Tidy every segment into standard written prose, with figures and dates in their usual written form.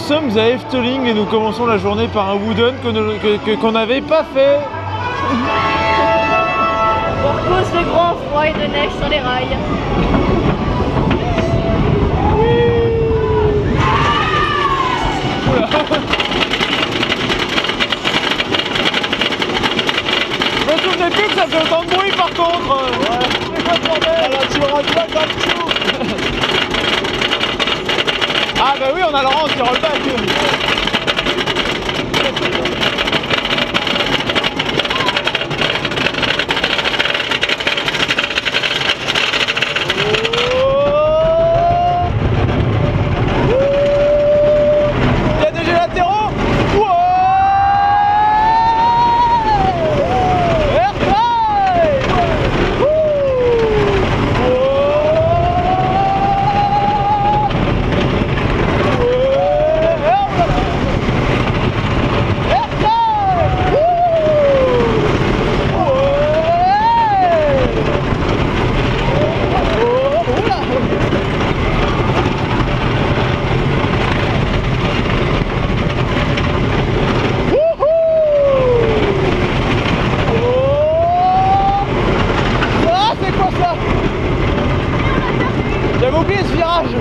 sommes à Efteling et nous commençons la journée par un wooden qu'on n'avait pas fait. Pour cause de grand froid et de neige sur les rails. Je me souvenais plus que ça fait autant de bruit par contre. Ouais. C'est quoi ce bordel? Alors tu auras pas dans le chou. Ah bah oui, on a Laurent qui rollback. J'avais oublié ce virage.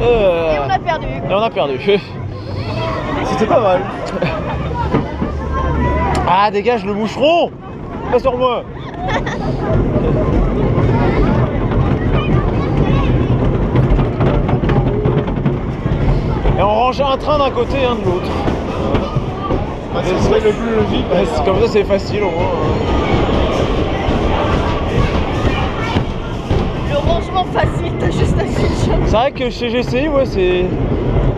Et on a perdu. Et on a perdu. C'était pas mal. Ah, dégage le moucheron. Pas sur moi. Et on range un train d'un côté et un de l'autre. Ce serait le plus logique. Comme ça c'est facile au moins. Rangement facile, t'as juste à switch. C'est vrai que chez GCI, ouais, c'est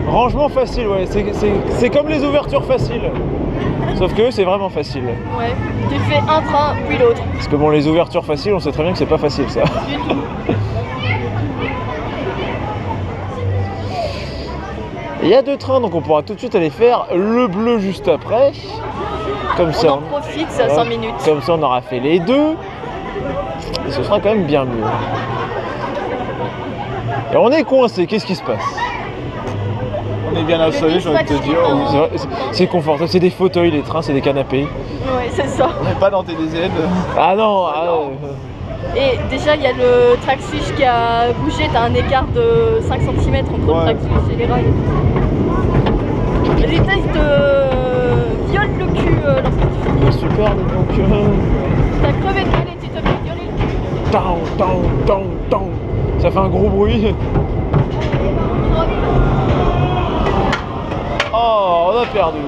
rangement facile, ouais. C'est comme les ouvertures faciles. Sauf que c'est vraiment facile. Ouais, tu fais un train puis l'autre. Parce que bon, les ouvertures faciles, on sait très bien que c'est pas facile ça. Du tout. Il y a deux trains, donc on pourra tout de suite aller faire le bleu juste après. Comme ça. On en profite, c'est à 5 minutes. Comme ça, on aura fait les deux. Et ce sera quand même bien mieux. Et on est coincé, qu'est-ce qui se passe? On est bien installé, j'ai envie de te dire. C'est confortable, c'est des fauteuils, les trains, c'est des canapés. Ouais, c'est ça. On n'est pas dans TDZ. Ah non, Et déjà, il y a le track switch qui a bougé, t'as un écart de 5 cm entre le track switch et les rails. Les vitesses te violent le cul lorsque tu finis. Super, donc... T'as crevé de gueule et tu te fais violer le cul. Tang, tang, tang, tang. Ça fait un gros bruit. Oh, on a perdu.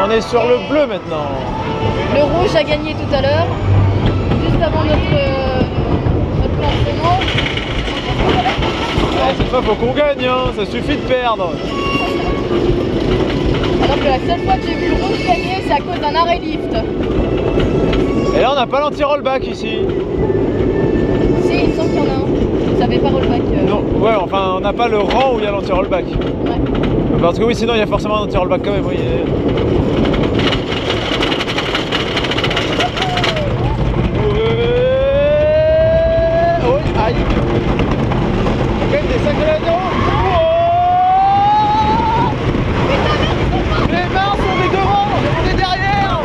On est sur le bleu maintenant. Le rouge a gagné tout à l'heure, juste avant notre lancement. Cette fois, faut qu'on gagne, hein. Ça suffit de perdre. Alors que la seule fois que j'ai vu le rouge gagner, c'est à cause d'un arrêt lift. Et là, on n'a pas l'anti-rollback ici. Si, il semble qu'il y en a un. Ça fait pas rollback. Non, ouais, enfin, on n'a pas le rang où il y a l'anti-rollback. Ouais. Parce que oui, sinon, il y a forcément un anti-rollback quand même. Oui. Oui, aïe. Quand même des sacs de l'agneau. Les mains sont des devant, on est derrière.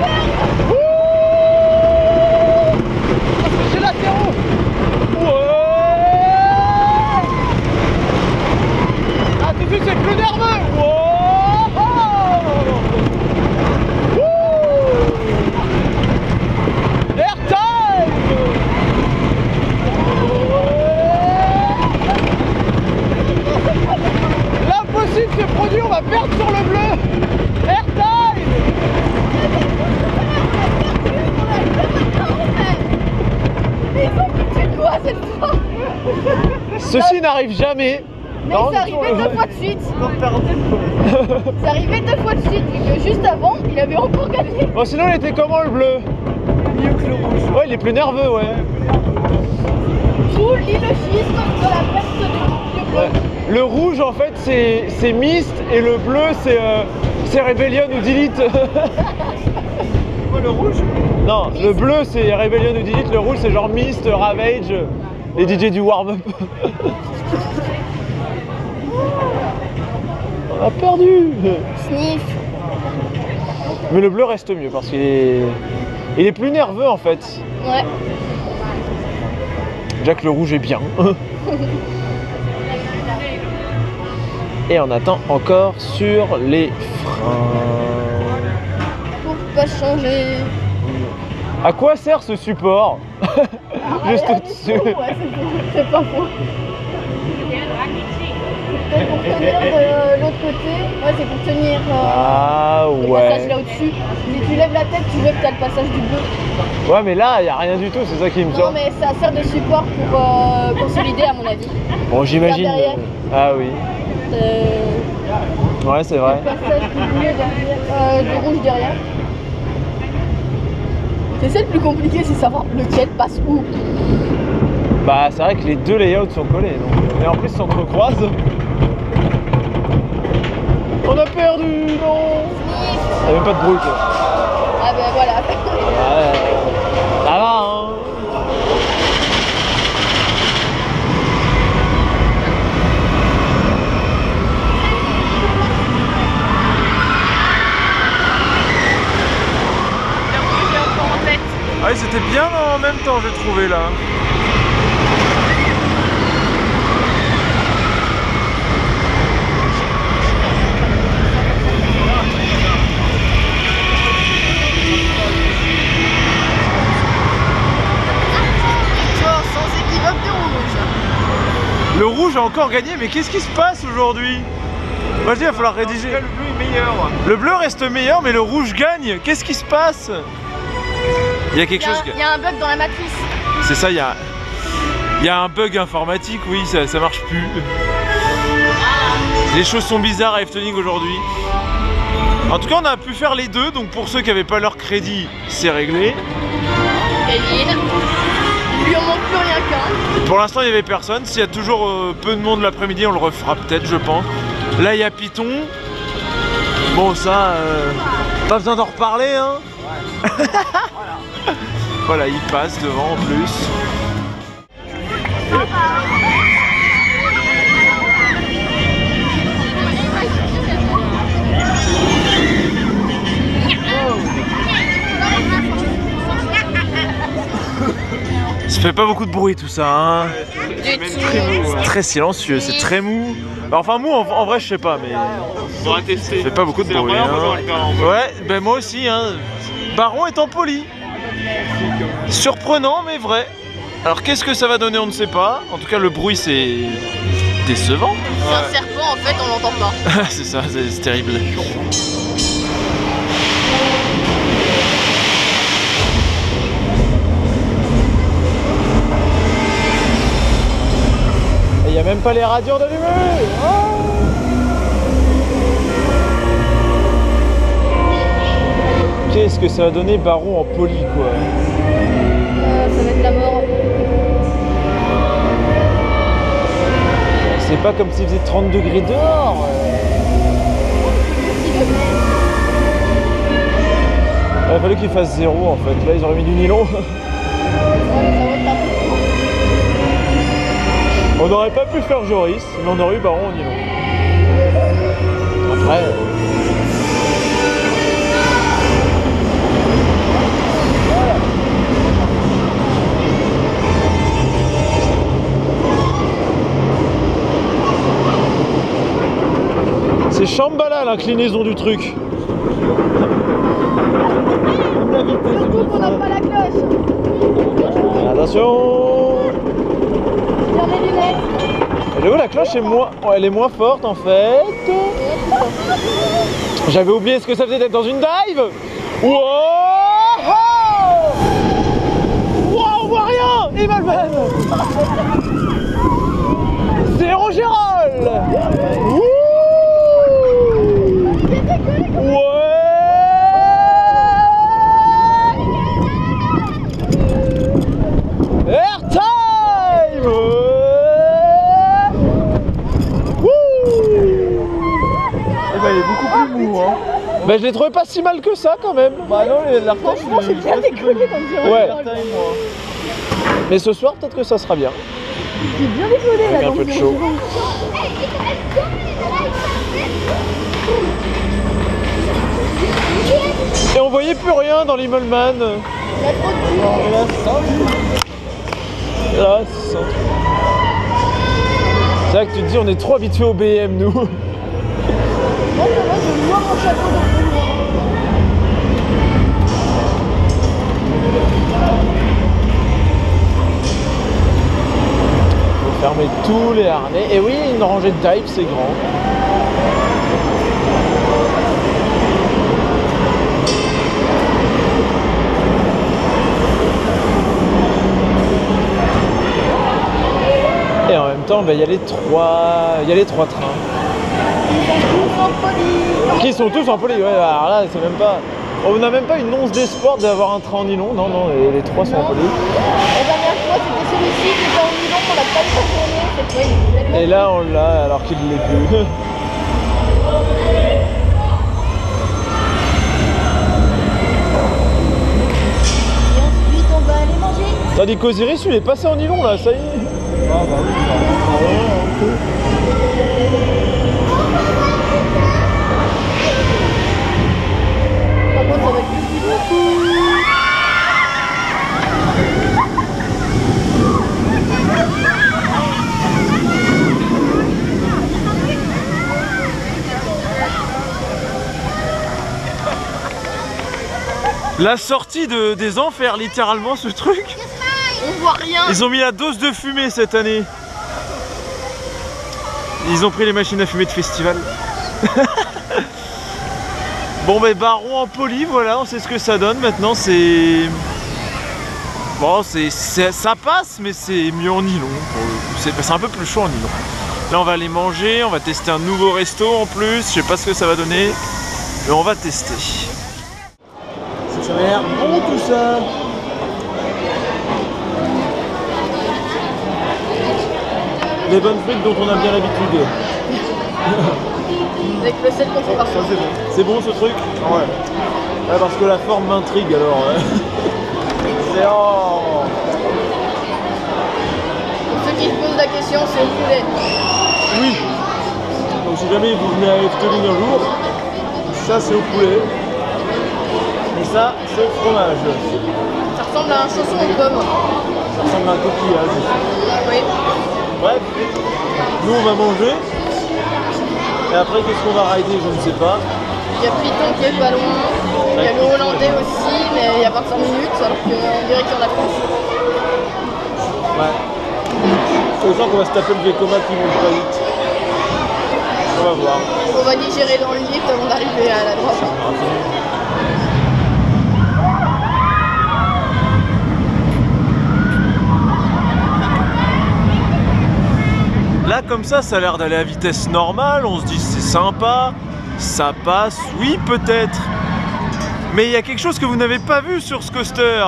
C'est chez latéraux. Ah, tout de suite, c'est plus nerveux. Airtime. L'impossible se produit, on va perdre sur le bleu. Airtime. Mais ils ont foutu le doigt cette fois. Ceci n'arrive jamais. Mais c'est arrivé 2 fois de suite. C'est arrivé 2 fois de suite, vu que juste avant, il avait encore gagné. Bon, sinon, il était comment le bleu? Mieux que le rouge. Ouais, il est plus nerveux, ouais. D'où l'illogisme de la perte du bleu. Ouais. Le rouge, en fait, c'est Myst et le bleu, c'est Rebellion ou Delete. quoi le rouge? Non, le bleu c'est Rebellion ou Digit, le rouge c'est genre Mist, Ravage, les DJ du warm-up. On a perdu. Sniff. Mais le bleu reste mieux parce qu'il est plus nerveux en fait. Ouais. Jack le rouge est bien. Et on attend encore sur les freins. Pour pas changer. À quoi sert ce support? Juste au-dessus. Ouais, c'est pas faux. C'est pour tenir de l'autre côté. Ouais, c'est pour tenir Ah le ouais. passage là au-dessus. Si tu lèves la tête, tu vois que t'as le passage du bleu. Ouais mais là il n'y a rien du tout, c'est ça qui me Non, semble. mais ça sert de support pour consolider à mon avis. Bon j'imagine. Derrière. Ah oui. Ouais c'est vrai. Le passage du bleu derrière, du rouge derrière. C'est ça le plus compliqué, c'est savoir lequel passe où. Bah c'est vrai que les deux layouts sont collés donc. Et en plus ils s'entrecroisent. On a perdu, non. Il n'y a même pas de bruit quoi. Ah ben voilà. Ouais, ça va hein. Ouais, c'était bien en même temps, j'ai trouvé là. Sans équivoque de rouge. Le rouge a encore gagné, mais qu'est-ce qui se passe aujourd'hui? Moi je dis, il va falloir rédiger. Le bleu est meilleur. Le bleu reste meilleur, mais le rouge gagne. Qu'est-ce qui se passe? Il y a quelque chose. Il y a un bug dans la matrice. C'est ça, il y a un bug informatique, oui, ça marche plus. Les choses sont bizarres à Efteling aujourd'hui. En tout cas, on a pu faire les deux, donc pour ceux qui n'avaient pas leur crédit, c'est réglé. Kéline. Il lui en manque plus rien qu'un. Pour l'instant, il n'y avait personne. S'il y a toujours peu de monde l'après-midi, on le refera peut-être, je pense. Là, il y a Python. Bon, ça, pas besoin d'en reparler, hein. Voilà, il passe devant en plus. Ça fait pas beaucoup de bruit tout ça, hein. C'est très silencieux, c'est très mou. Bah, enfin mou en vrai je sais pas mais On va tester. ça fait pas beaucoup de bruit. Hein. Ouais, ben moi aussi hein. Baron étant poli. Surprenant mais vrai. Alors qu'est-ce que ça va donner on ne sait pas. En tout cas le bruit c'est décevant. C'est un serpent en fait, on l'entend pas. C'est ça, c'est terrible. Il n'y a même pas les radios d'allumés. Qu'est-ce que ça va donner Baron en poli quoi. Ça va être la mort. C'est pas comme s'il faisait 30 degrés dehors. Il a fallu qu'il fasse 0 en fait. Là ils auraient mis du nylon. On n'aurait pas pu faire Joris, mais on aurait eu Baron au nylon. Après. C'est Shambhala l'inclinaison du truc. Surtout qu'on n'a pas la cloche. Attention. Tire les lunettes. Elle est où la cloche elle est moins forte en fait. J'avais oublié ce que ça faisait d'être dans une dive. Wow, wow, on voit rien. Imalven. Zéro Gérald. Ouais. Airtime. Eh ben, il est beaucoup plus mou hein. Bah je l'ai trouvé pas si mal que ça quand même. Bah non, l'Artime, Franchement, c'est bien décollé comme dire. Ouais. moi. Mais ce soir peut-être que ça sera bien. C'est bien décollé là. Avec un dans peu le de chaud. Giron. Et on voyait plus rien dans l'Immelman. Il y a trop de cul. Là, c'est ça. C'est vrai que tu te dis on est trop habitués au BM nous. Moi, je vois mon chapeau dans le couloir. Faut fermer tous les harnais. Et oui, une rangée de type, c'est grand. Et en même temps, il y a les trois trains. Qui sont tous en poli, ouais, alors là, c'est même pas... On n'a même pas une once d'espoir d'avoir un train en nylon, non, non, les trois sont en poli. La dernière fois, c'était celui-ci qui était en nylon, on l'a pas eu sa journée. Cette fois, il est tellement... Et là, on l'a alors qu'il ne l'est plus. Et ensuite, on va aller manger. Tandis qu'Osiris, il est passé en nylon, là, ça y est. Ah bah oui, Par contre, ça va être plus beaucoup. La sortie des enfers, littéralement, ce truc. On voit rien. Ils ont mis la dose de fumée cette année. Ils ont pris les machines à fumer de festival. Bon, ben Baron en poli, voilà, on sait ce que ça donne. Maintenant, c'est... Bon, ça passe, mais c'est mieux en nylon. C'est un peu plus chaud en nylon. Là, on va aller manger, on va tester un nouveau resto en plus. Je sais pas ce que ça va donner, mais on va tester. ça a l'air bon tout ça. Les bonnes frites dont on a bien l'habitude. Avec le sel qu'on fait Ça parfois. c'est bon. C'est bon ce truc? Ouais. Ouais, parce que la forme m'intrigue alors. Excellent. Pour ceux qui se posent la question, c'est au poulet. Oui. Donc si jamais vous venez à Efteling un jour, ça c'est au poulet. Et ça c'est au fromage. Ça ressemble à un chausson aux pommes. Ça ressemble à un coquillage. Oui. Bref, nous on va manger. Et après qu'est-ce qu'on va rider, je ne sais pas. Il y a Python qui est pas loin. Il y a le Hollandais aussi, mais il y a 25 minutes, alors qu'on dirait qu'il y en a plus. Ouais. Je sens qu'on va se taper le Vekoma qui monte pas vite. On va voir. On va digérer dans le lift avant d'arriver à la droite. Là comme ça a l'air d'aller à vitesse normale, on se dit c'est sympa, ça passe, oui peut-être. Mais il y a quelque chose que vous n'avez pas vu sur ce coaster.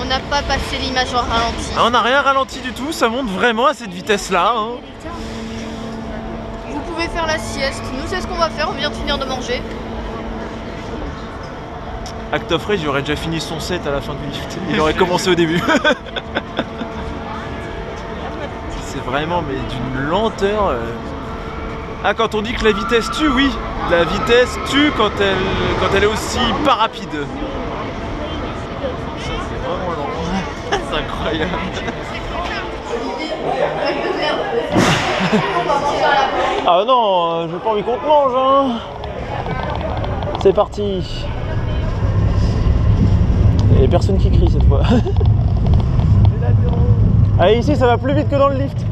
On n'a pas passé l'image en ralenti. On n'a rien ralenti du tout, ça monte vraiment à cette vitesse-là. Hein. Vous pouvez faire la sieste. Nous, c'est ce qu'on va faire, on vient de finir de manger. Act of Rage, il aurait déjà fini son set à la fin du lift. Il aurait commencé au début. C'est vraiment mais d'une lenteur. Ah, quand on dit que la vitesse tue, oui, la vitesse tue quand elle est aussi pas rapide. C'est vraiment lent. C'est incroyable. Ah non, j'ai pas envie qu'on te mange, hein. C'est parti. Il y a personne qui crie cette fois. Allez, ici ça va plus vite que dans le lift.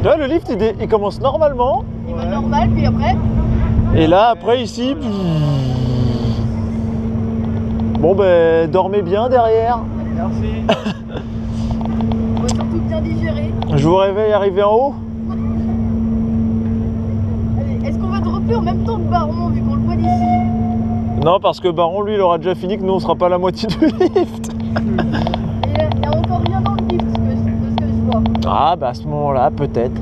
Là, le lift il commence normalement. Il va normal, puis après. Et là, après ici. Bon, ben, dormez bien derrière. Merci. On va surtout bien digérer. Je vous réveille arrivé en haut. Allez, est-ce qu'on va dropper en même temps que Baron, vu qu'on le voit d'ici? Non, parce que Baron, lui, il aura déjà fini, que nous, on sera pas à la moitié du lift. Et il n'y a encore rien dans le lift, de ce que je vois. Ah bah à ce moment-là, peut-être. Ça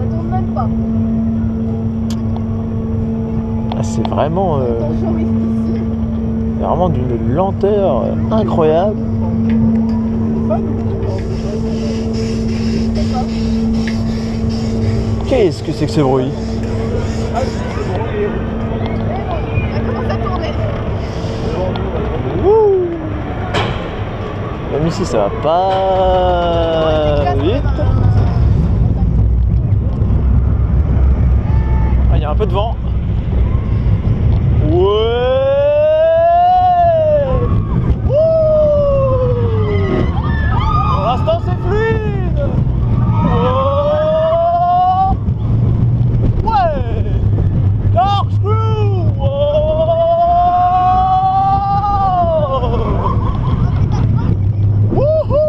tourne même pas. Ah, c'est vraiment, Attention, risque ici. vraiment d'une lenteur incroyable. Qu'est-ce que c'est que ce bruit? Ça commence à tourner. Wouh! Même ici ça va pas vite. Ah, il y a un peu de vent. Ouais! Wouh! Pour l'instant c'est fluide! Oh! Ouais! Corkscrew! Oh! Wouhou!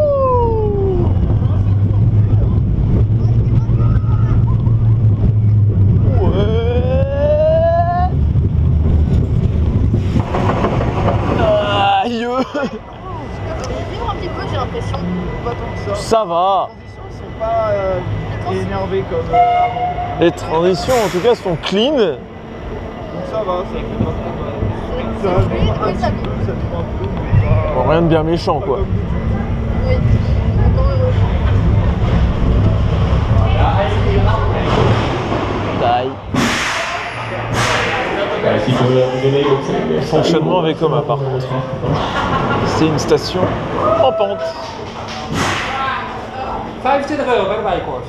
Ouais! Aïe! Vivre un petit peu, j'ai l'impression. Pas tant que ça. Ça va! Les transitions, ils sont pas énervés comme avant. Les transitions en tout cas sont clean. Donc ça va, ça fait pas trop mal. Ça fluide, vibre un oui, ça petit peu, ça vibre un peu, mais pas... Bon, rien de bien méchant quoi. Oui. Encore heureux. Taille. Le fonctionnement Vekoma par contre. C'est une station en pente. 25 € bij de bijkost.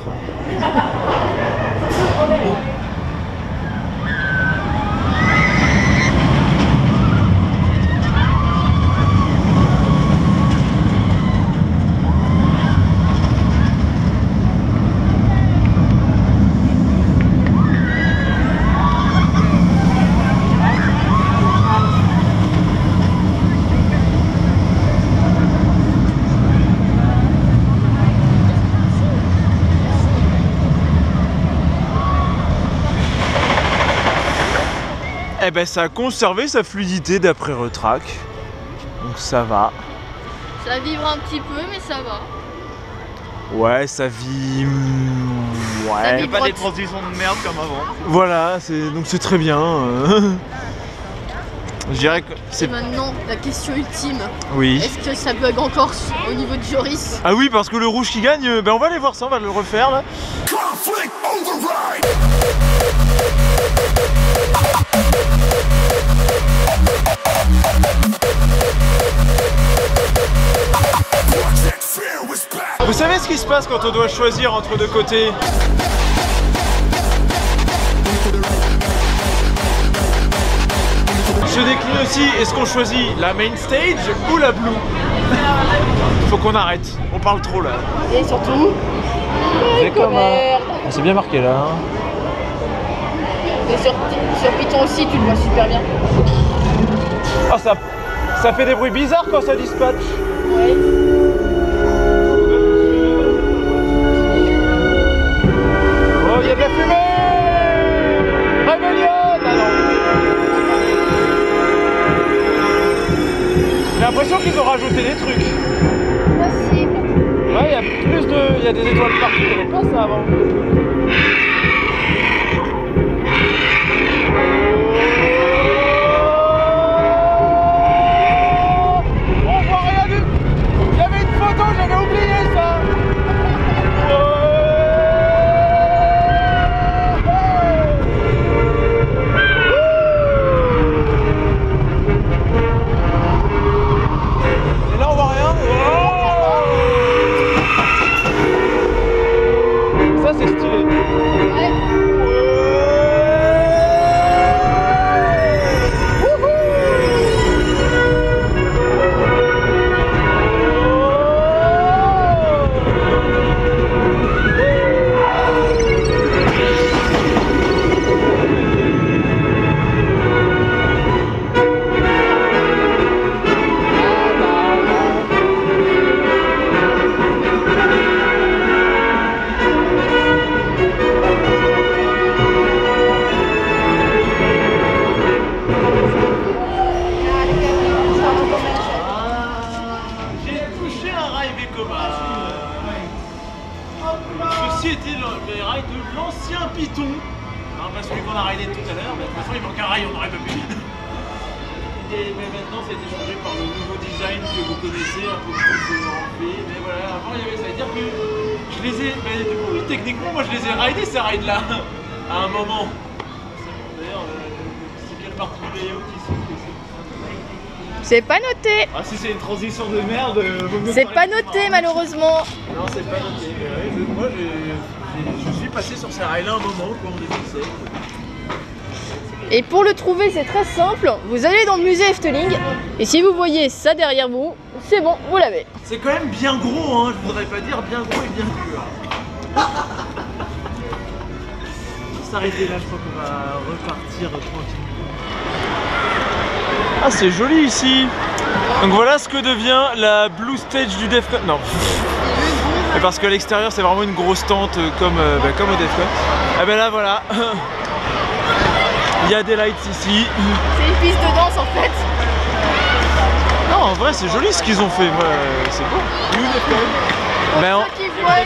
Eh ben ça a conservé sa fluidité d'après Retrac. Donc ça va. Ça vibre un petit peu, mais ça va. Ouais, ça vit. Ça Ouais. vibre. Pas des transitions de merde comme avant. Voilà, donc c'est très bien. Je dirais que Et c'est. maintenant, la question ultime. Oui. Est-ce que ça bug encore au niveau de Joris? Ah oui, parce que le rouge qui gagne, ben on va aller voir ça, on va le refaire là. Conflict override! Project Fear was back! Vous savez ce qui se passe quand on doit choisir entre deux côtés? Je décline aussi, est-ce qu'on choisit la main stage ou la blue? Faut qu'on arrête, on parle trop là. Et surtout, C'est bien marqué là. Hein. et sur Python aussi, tu le vois super bien. Ah, ça fait des bruits bizarres quand ça dispatche. Ouais. Oh, il y a de la fumée! Rébellion! Ah non. J'ai l'impression qu'ils ont rajouté des trucs. Possible. Ouais, il y a plus de. Il y a des étoiles partout, il n'y avait pas ça avant. On voit rien du. Il y avait une photo, j'avais oublié ça. Et là on voit rien. Ça c'est stylé. connaissez un peu plus en fait, mais voilà, avant il y avait ça. C'est-à-dire que je les ai, mais du coup, oui, techniquement, moi je les ai ridés ces rides-là, à un moment. D'ailleurs, c'est quelle partie du layout ici que C'est pas noté. Ah, si c'est une transition de merde, vaut mieux C'est parler pas plus noté fort. malheureusement. Non, c'est pas noté. Mais ouais, moi, je suis passé sur ces rails-là un moment, quoi, en 2016. Et pour le trouver, c'est très simple. Vous allez dans le musée Efteling. Et si vous voyez ça derrière vous, c'est bon, vous l'avez. C'est quand même bien gros, hein. Je voudrais pas dire bien gros et bien dur. On va s'arrêter là, je crois qu'on va repartir tranquillement. Ah, c'est joli ici. Donc voilà ce que devient la Blue Stage du Defcon. Non. Et parce que l'extérieur c'est vraiment une grosse tente comme au Defcon. Ah ben là voilà. Il y a des lights ici. C'est une piste de danse en fait. Non, en vrai c'est joli ce qu'ils ont fait. C'est beau. Pour Ben, ceux qui voient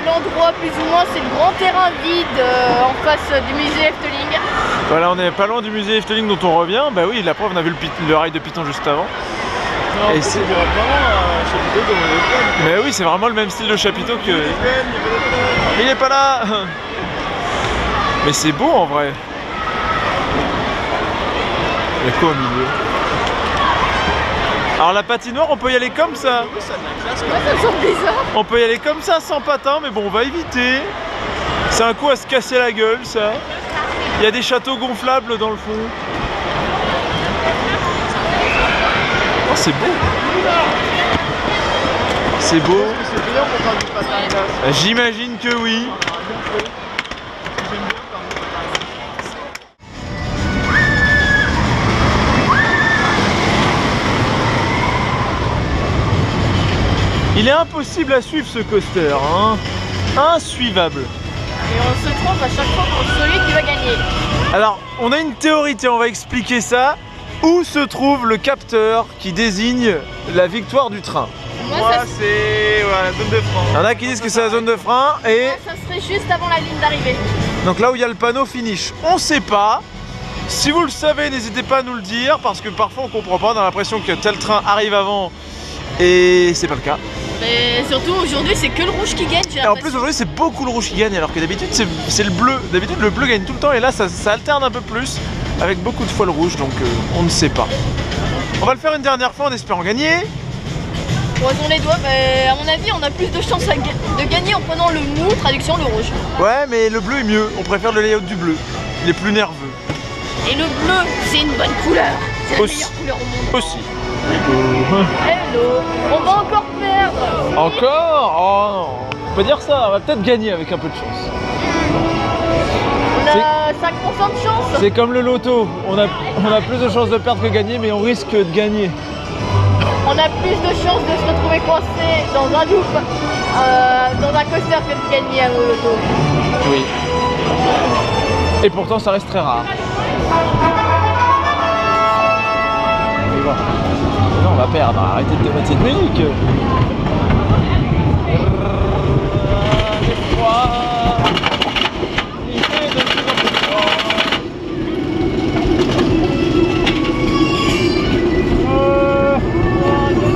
l'endroit plus ou moins, c'est le grand terrain vide en face du musée Efteling. Voilà, on est pas loin du musée Efteling dont on revient. Bah oui, la preuve, on a vu le rail de Python juste avant. Non, Et c'est vraiment un chapiteau comme on est. Mais oui, c'est vraiment le même style de chapiteau que... Il est pas là. Mais c'est beau en vrai. Il y a quoi au milieu? Alors la patinoire, on peut y aller comme ça. Ouais, ça me semble bizarre. On peut y aller comme ça sans patin, mais bon, on va éviter. C'est un coup à se casser la gueule, ça. Il y a des châteaux gonflables dans le fond. Oh, c'est beau. C'est beau. C'est bien pour faire du patin à glace. J'imagine que oui. Il est impossible à suivre ce coaster, hein. Insuivable. Et on se trompe à chaque fois pour celui qui va gagner. Alors, on a une théorie, tiens, on va expliquer ça. Où se trouve le capteur qui désigne la victoire du train? Moi, Moi, ça, c'est la zone de frein. Il y en a qui disent que c'est la zone de frein et ça serait juste avant la ligne d'arrivée. donc là où il y a le panneau finish. On sait pas. Si vous le savez, n'hésitez pas à nous le dire parce que parfois on comprend pas, on a l'impression que tel train arrive avant et c'est pas le cas. Mais surtout aujourd'hui, c'est que le rouge qui gagne. J'ai Et en plus l'impression. aujourd'hui c'est beaucoup le rouge qui gagne alors que d'habitude c'est le bleu. D'habitude le bleu gagne tout le temps et là ça alterne un peu plus avec beaucoup de fois le rouge donc on ne sait pas. On va le faire une dernière fois en espérant gagner. Croisons les doigts, mais à mon avis, on a plus de chances de gagner en prenant le mou, traduction le rouge. Ouais mais le bleu est mieux, on préfère le layout du bleu. Il est plus nerveux. Et le bleu, c'est une bonne couleur. C'est la Aussi. meilleure couleur au monde. Aussi. Hello, on va encore perdre. Encore? Oh non. On peut dire ça, on va peut-être gagner avec un peu de chance. On a 5% de chance. C'est comme le loto, on a plus de chances de perdre que gagner mais on risque de gagner. On a plus de chances de se retrouver coincé dans un loop, dans un coaster que de gagner à l'auto. Oui. Et pourtant ça reste très rare. Non, on va perdre, arrêtez de te mettre cette musique. Il fait de plus en plus froid.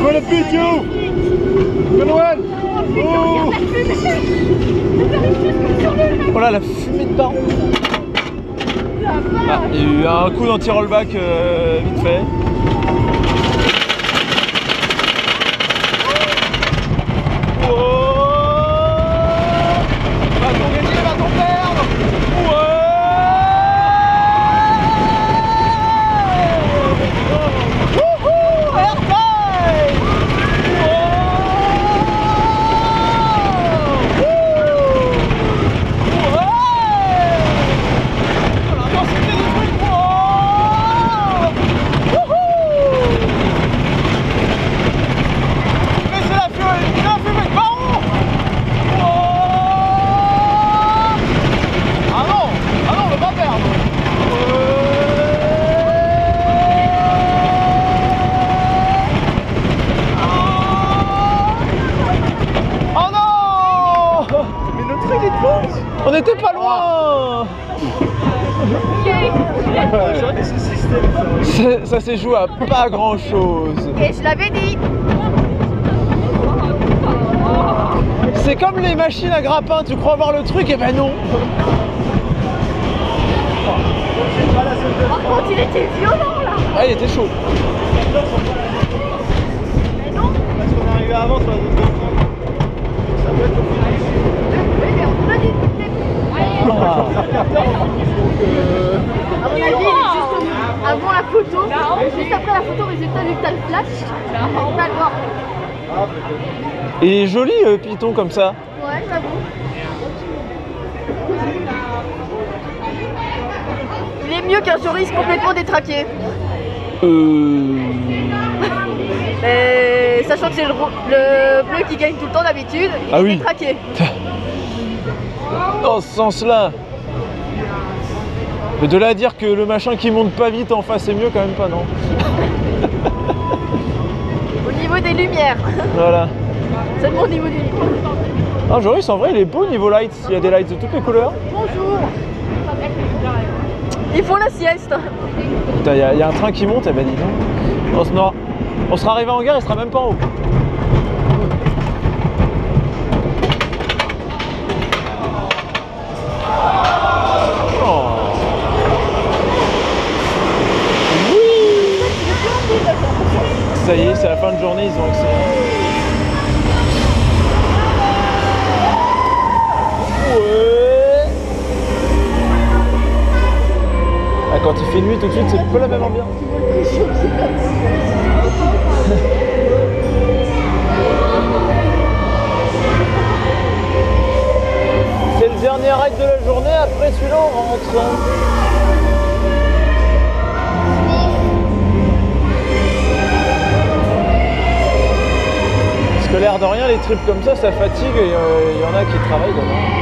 Gonna beat you! Gonna win! Oh! Oh là, la fumée de baron! Ah, il y a eu un coup d'anti-rollback vite fait. Va-t-on gagner, va-t-on perdre? Wouhou! Airtime! Mais c'est la fumée de baron! Ah non, on veut pas perdre. Oh non! Mais notre train est devant. On était pas loin. J'aurais des systèmes. ça s'est joué à pas grand chose. Et je l'avais dit. C'est comme les machines à grappin, tu crois voir le truc, et ben non. Par contre, il était violent là. Ah, il était chaud. Mais non. Parce qu'on est arrivé avant sur la zone de frein. Ça peut être au finish. Oui, mais on l'a dit. À mon avis, il est juste avant la photo. Juste après la photo, résultat, vu que t'as le flash, on va le voir. Il est joli, Python, comme ça. Ouais, j'avoue. Il est mieux qu'un Joris complètement détraqué. Mais sachant que c'est le bleu qui gagne tout le temps d'habitude, il est détraqué. Dans ce sens-là. Mais de là à dire que le machin qui monte pas vite en face c'est mieux, quand même pas, non? Au niveau des lumières. Voilà. Seulement au niveau des lumières. Ah, Joris, en vrai, il est beau niveau lights. Il y a des lights de toutes les couleurs. Bonjour. Ils font la sieste. Putain, il y a un train qui monte, eh ben dis donc. On sera arrivé en gare, il sera même pas en haut. Ça y est, c'est la fin de journée, ils ont accéléré. Ouais. Ah, quand il fait nuit tout de suite, c'est pas la même ambiance. C'est le dernier ride de la journée, après celui-là on rentre. Parce que l'air de rien, les trips comme ça fatigue et il y en a qui travaillent dedans.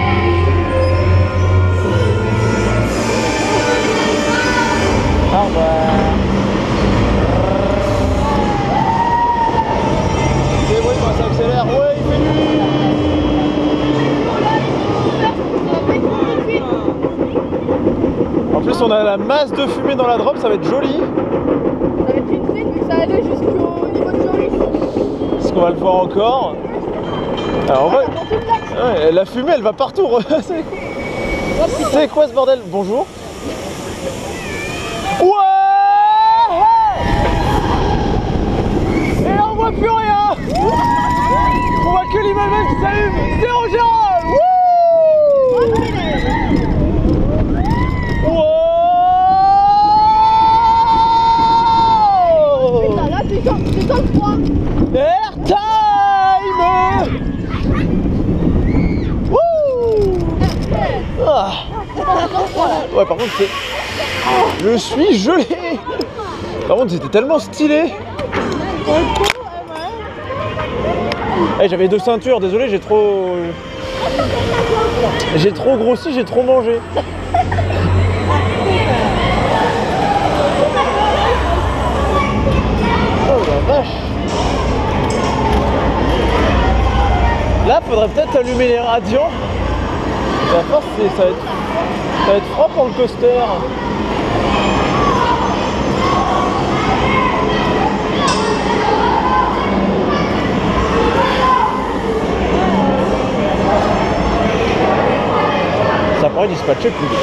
Au revoir. C'est vrai quand ça accélère, ouais il fait nuit. En plus on a la masse de fumée dans la drop, ça va être joli. Ça va être une scène vu que ça allait jusqu'au niveau de Joris. Est-ce qu'on va le voir encore? Alors on va... Ouais, la fumée elle va partout. C'est quoi ce bordel? Bonjour. Ouais. Et là on voit plus rien. On voit que l'immeuble qui s'allume. Zéro Gérald. Putain, là c'est dans le froid. Airtime. Ah. Ouais, par contre c'est... Je suis gelé. Par contre c'était tellement stylé. Hey, j'avais 2 ceintures, désolé, j'ai trop grossi, j'ai trop mangé. Oh la vache. Là faudrait peut-être allumer les radiants. La force ça va être froid pour le coaster. Ça pourrait dispatcher plus vite.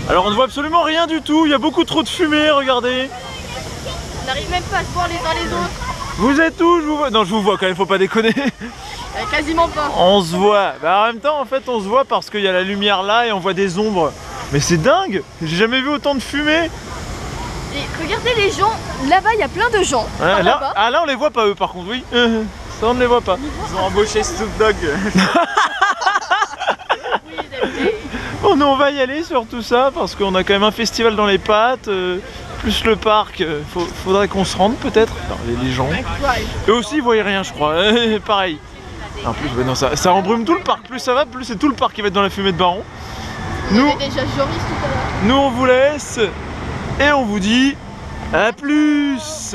Alors on ne voit absolument rien du tout, il y a beaucoup trop de fumée, regardez. On n'arrive même pas à se voir les uns les autres. Vous êtes où? Je vous vois. Non, je vous vois quand même, faut pas déconner. Quasiment pas. On se voit. Bah en même temps, en fait, on se voit parce qu'il y a la lumière là et on voit des ombres. Mais c'est dingue. J'ai jamais vu autant de fumée. Et regardez les gens, là-bas il y a plein de gens. Ouais, Par là-bas. là on les voit pas eux par contre, oui. Ça on ne les voit pas. Ils ont embauché Snoop Dogg. Bon, nous on va y aller sur tout ça parce qu'on a quand même un festival dans les pattes, plus le parc, faudrait qu'on se rende peut-être. Les gens. Eux aussi ils voyaient rien je crois, pareil. En plus ouais, non, ça embrume tout le parc, plus ça va, plus c'est tout le parc qui va être dans la fumée de Baron. Nous, déjà Joris tout à l'heure. nous on vous laisse et on vous dit à plus.